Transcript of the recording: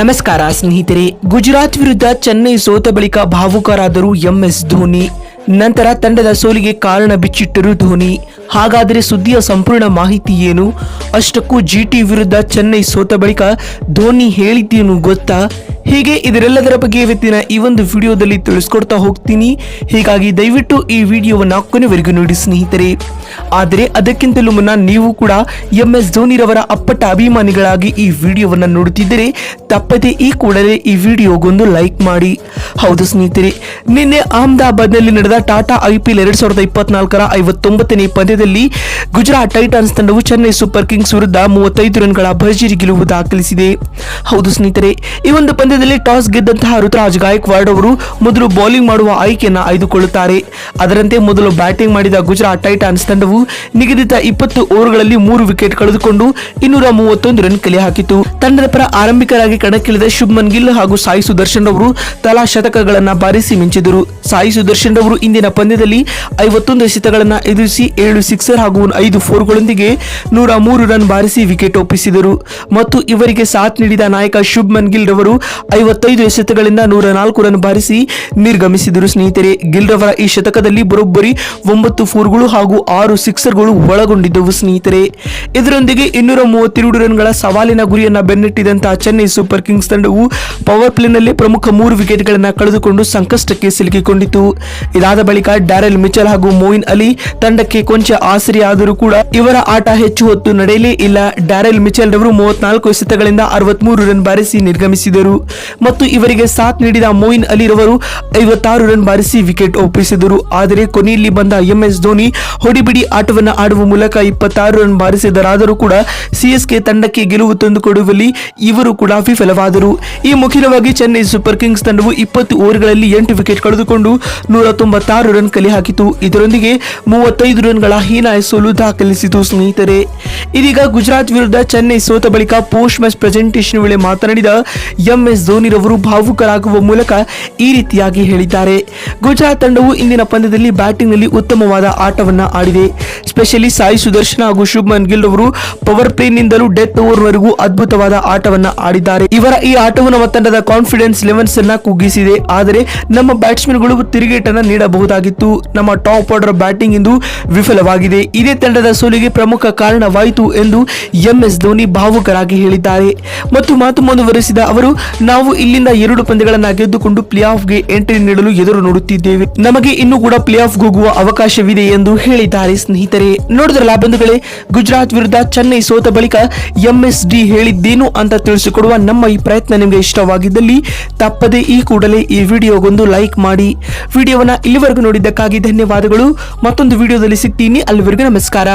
ನಮಸ್ಕಾರ ಸ್ನೇಹಿತರೆ. ಗುಜರಾತ್ ವಿರುದ್ಧ ಚೆನ್ನೈ ಸೋತ ಬಳಿಕ ಭಾವುಕರಾದರು ಎಂಎಸ್ ಧೋನಿ. ನಂತರ ತಂಡದ ಸೋಲಿಗೆ ಕಾರಣ ಬಿಚ್ಚಿಟ್ಟರು ಧೋನಿ. ಹಾಗಾದರೆ ಸುದ್ದಿಯ ಸಂಪೂರ್ಣ ಮಾಹಿತಿ ಏನು? ಅಷ್ಟಕ್ಕೂ ಜಿಟಿ ವಿರುದ್ಧ ಚೆನ್ನೈ ಸೋತ ಬಳಿಕ ಧೋನಿ ಹೇಳಿದ್ದೇನು ಗೊತ್ತಾ? ಹೀಗೆ ಇದರೆಲ್ಲದರ ಬಗ್ಗೆ ಇವತ್ತಿನ ಈ ಒಂದು ವಿಡಿಯೋದಲ್ಲಿ ತಿಳಿಸ್ಕೊಡ್ತಾ ಹೋಗ್ತೀನಿ. ಹೀಗಾಗಿ ದಯವಿಟ್ಟು ಈ ವಿಡಿಯೋವನ್ನು ಕೊನೆವರೆಗೂ ನೋಡಿ ಸ್ನೇಹಿತರೆ. ಆದರೆ ಅದಕ್ಕಿಂತಲೂ ಮುನ್ನ ನೀವು ಕೂಡ ಎಂಎಸ್ ಧೋನಿರವರ ಅಪ್ಪಟ ಅಭಿಮಾನಿಗಳಾಗಿ ಈ ವಿಡಿಯೋವನ್ನು ನೋಡುತ್ತಿದ್ದರೆ ತಪ್ಪದೆ ಈ ಕೂಡಲೇ ಈ ವಿಡಿಯೋಗೊಂದು ಲೈಕ್ ಮಾಡಿ. ಹೌದು ಸ್ನೇಹಿತರೆ, ನಿನ್ನೆ ಅಹಮದಾಬಾದ್ನಲ್ಲಿ ನಡೆದ ಟಾಟಾ ಐಪಿಎಲ್ 2024ರ 59ನೇ ಪಂದ್ಯದಲ್ಲಿ ಗುಜರಾತ್ ಟೈಟನ್ಸ್ ತಂಡವು ಚೆನ್ನೈ ಸೂಪರ್ ಕಿಂಗ್ಸ್ ವಿರುದ್ಧ 35 ರನ್ಗಳ ಭರ್ಜರಿ ಗೆಲುವು ದಾಖಲಿಸಿದೆ. ಹೌದು ಸ್ನೇಹಿತರೆ, ಈ ಒಂದು ಪಂದ್ಯದಲ್ಲಿ ಟಾಸ್ ಗೆದ್ದಂತಹ ಋತುರಾಜ್ ಗಾಯಕ್ವಾಡ್ ಅವರು ಮೊದಲು ಬೌಲಿಂಗ್ ಮಾಡುವ ಆಯ್ಕೆಯನ್ನು ಆಯ್ದುಕೊಳ್ಳುತ್ತಾರೆ. ಅದರಂತೆ ಮೊದಲು ಬ್ಯಾಟಿಂಗ್ ಮಾಡಿದ ಗುಜರಾತ್ ಟೈಟನ್ಸ್ ತಂಡವು ನಿಗದಿತ 20 ಓವರ್ಗಳಲ್ಲಿ 3 ವಿಕೆಟ್ ಕಳೆದುಕೊಂಡು 231 ರನ್ ಕಲೆ ಹಾಕಿತು. ತಂಡದ ಪರ ಆರಂಭಿಕರಾಗಿ ಕಣಕ್ಕಿಳಿದ ಶುಭ್ಮನ್ ಗಿಲ್ ಹಾಗೂ ಸಾಯಿ ಸುದರ್ಶನ್ ಅವರು ತಲಾ ಶತಕಗಳನ್ನು ಬಾರಿಸಿ ಮಿಂಚಿದರು. ಸಾಯಿ ಸುದರ್ಶನ್ ಅವರು ಇಂದಿನ ಪಂದ್ಯದಲ್ಲಿ 51 ಎಸೆತಗಳನ್ನು ಎದುರಿಸಿ 7 ಸಿಕ್ಸರ್ ಹಾಗೂ 5 ಫೋರ್ಗಳೊಂದಿಗೆ 103 ರನ್ ಬಾರಿಸಿ ವಿಕೆಟ್ ಒಪ್ಪಿಸಿದರು. ಮತ್ತು ಇವರಿಗೆ ಸಾಥ್ ನೀಡಿದ ನಾಯಕ ಶುಭ್ಮನ್ ಗಿಲ್ ರವರು 55 ಎಸೆತಗಳಿಂದ 104 ರನ್ ಬಾರಿಸಿ ನಿರ್ಗಮಿಸಿದರು. ಸ್ನೇಹಿತರೆ, ಗಿಲ್ ರವರ ಈ ಶತಕದಲ್ಲಿ ಬರೋಬ್ಬರಿ 9 ಫೋರ್ಗಳು ಹಾಗೂ 6 ಸಿಕ್ಸರ್ಗಳು ಒಳಗೊಂಡಿದ್ದವು. ಸ್ನೇಹಿತರೆ, ಇದರೊಂದಿಗೆ 232 ರನ್ಗಳ ಸವಾಲಿನ ಗುರಿಯನ್ನ ಬೆನ್ನಟ್ಟಿದಂತಹ ಚೆನ್ನೈ ಸೂಪರ್ ಕಿಂಗ್ಸ್ ತಂಡವು ಪವರ್ ಪ್ಲೇನಲ್ಲಿ ಪ್ರಮುಖ 3 ವಿಕೆಟ್ಗಳನ್ನು ಕಳೆದುಕೊಂಡು ಸಂಕಷ್ಟಕ್ಕೆ ಸಿಲುಕಿಕೊಂಡಿತು. ಇದಾದ ಬಳಿಕ ಡ್ಯಾರೆಲ್ ಮಿಚೆಲ್ ಹಾಗೂ ಮೊಯಿನ್ ಅಲಿ ತಂಡಕ್ಕೆ ಕೊಂಚ ಆಸರೆಯಾದರೂ ಕೂಡ ಇವರ ಆಟ ಹೆಚ್ಚು ಹೊತ್ತು ನಡೆಯಲೇ ಇಲ್ಲ. ಡ್ಯಾರೆಲ್ ಮಿಚೆಲ್ ರವರು 34 ಎಸೆತಗಳಿಂದ 63 ರನ್ ಬಾರಿಸಿ ನಿರ್ಗಮಿಸಿದರು ಮತ್ತು ಇವರಿಗೆ ಸಾಥ್ ನೀಡಿದ ಮೊಯಿನ್ ಅಲಿ ರವರು 56 ರನ್ ಬಾರಿಸಿ ವಿಕೆಟ್ ಒಪ್ಪಿಸಿದರು. ಆದರೆ ಕೊನೆಯಲ್ಲಿ ಬಂದ ಎಂಎಸ್ ಧೋನಿ ಹೊಡಿಬಿಡಿ ಆಟವನ್ನು ಆಡುವ ಮೂಲಕ 26 ರನ್ ಬಾರಿಸಿದರಾದರೂ ಕೂಡ ಸಿಎಸ್ಕೆ ತಂಡಕ್ಕೆ ಗೆಲುವು ತಂದುಕೊಡುವಲ್ಲಿ ಇವರು ಕೂಡ ವಿಫಲವಾದರು. ಈ ಮುಖಿನವಾಗಿ ಚೆನ್ನೈ ಸೂಪರ್ ಕಿಂಗ್ಸ್ ತಂಡವು 20 ಓವರ್ಗಳಲ್ಲಿ 8 ವಿಕೆಟ್ ಕಳೆದುಕೊಂಡು 196 ರನ್ ಕಲೆ ಹಾಕಿತು. ಇದರೊಂದಿಗೆ 35 ರನ್ಗಳ ಹೀನಾಯ ಸೋಲು ದಾಖಲಿಸಿತು. ಸ್ನೇಹಿತರೆ, ಇದೀಗ ಗುಜರಾತ್ ವಿರುದ್ಧ ಚೆನ್ನೈ ಸೋತ ಬಳಿಕ ಪೋಸ್ಟ್ ಮ್ಯಾಚ್ ಪ್ರೆಸೆಂಟೇಷನ್ ವೇಳೆ ಮಾತನಾಡಿದ ಎಂಎಸ್ ಧೋನಿ ರವರು ಭಾವುಕರಾಗುವ ಮೂಲಕ ಈ ರೀತಿಯಾಗಿ ಹೇಳಿದ್ದಾರೆ. ಗುಜರಾತ್ ತಂಡವು ಇಂದಿನ ಪಂದ್ಯದಲ್ಲಿ ಬ್ಯಾಟಿಂಗ್ ನಲ್ಲಿ ಉತ್ತಮವಾದ ಆಟವನ್ನ ಆಡಿದೆ. ಸ್ಪೆಷಲಿ ಸಾಯಿ ಸುದರ್ಶನ್ ಹಾಗೂ ಶುಭ್ಮನ್ ಗಿಲ್ ಅವರು ಪವರ್ ಪ್ಲೇ ನಿಂದಲೂ ಡೆತ್ ಓವರ್ ವರೆಗೂ ಅದ್ಭುತವಾದ ಆಟವನ್ನ ಆಡಿದ್ದಾರೆ. ಇವರ ಈ ಆಟವು ನಮ್ಮ ತಂಡದ ಕಾನ್ಫಿಡೆನ್ಸ್ ಲೆವೆಲ್ಸ್ ಅನ್ನ ಕುಗ್ಗಿಸಿದೆ. ಆದರೆ ನಮ್ಮ ಬ್ಯಾಟ್ಸ್ಮನ್ ಗಳು ತಿರುಗೇಟನ್ನ ನೀಡಬಹುದಾಗಿತ್ತು. ನಮ್ಮ ಟಾಪ್ ಆರ್ಡರ್ ಬ್ಯಾಟಿಂಗ್ ಇಂದು ವಿಫಲವಾಗಿದೆ. ಇದೇ ತಂಡದ ಸೋಲಿಗೆ ಪ್ರಮುಖ ಕಾರಣವಾಯಿತು ಎಂದು ಎಂಎಸ್ ಧೋನಿ ಭಾವುಕರಾಗಿ ಹೇಳಿದ್ದಾರೆ. ಮತ್ತು ಮಾತು ಮುಂದುವರೆಸಿದ ಅವರು, ನಾವು ಇಲ್ಲಿಂದ 2 ಪಂದ್ಯಗಳನ್ನ ಗೆದ್ದುಕೊಂಡು ಪ್ಲೇ ಆಫ್ ಗೆ ಎಂಟ್ರಿ ನೀಡಲು ಎದುರು ನೋಡುತ್ತಿದ್ದೇವೆ. ನಮಗೆ ಇನ್ನೂ ಕೂಡ ಪ್ಲೇ ಆಫ್ ಹೋಗುವ ಅವಕಾಶವಿದೆ ಎಂದು ಹೇಳಿದ್ದಾರೆ. ಸ್ನೇಹಿತರೆ, ನೋಡಿದ್ರಲ್ಲ ಬಂಧುಗಳೇ, ಗುಜರಾತ್ ವಿರುದ್ಧ ಚೆನ್ನೈ ಸೋತ ಬಳಿಕ ಎಂಎಸ್ ಡಿ ಹೇಳಿದ್ದೇನು ಅಂತ ತಿಳಿಸಿಕೊಡುವ ನಮ್ಮ ಈ ಪ್ರಯತ್ನ ನಿಮಗೆ ಇಷ್ಟವಾಗಿದ್ದಲ್ಲಿ ತಪ್ಪದೆ ಈ ಕೂಡಲೇ ಈ ವಿಡಿಯೋಗೊಂದು ಲೈಕ್ ಮಾಡಿ. ವಿಡಿಯೋವನ್ನ ಇಲ್ಲಿವರೆಗೂ ನೋಡಿದ್ದಕ್ಕಾಗಿ ಧನ್ಯವಾದಗಳು. ಮತ್ತೊಂದು ವಿಡಿಯೋದಲ್ಲಿ ಸಿಗ್ತೀನಿ. ಅಲ್ಲಿವರೆಗೂ ನಮಸ್ಕಾರ.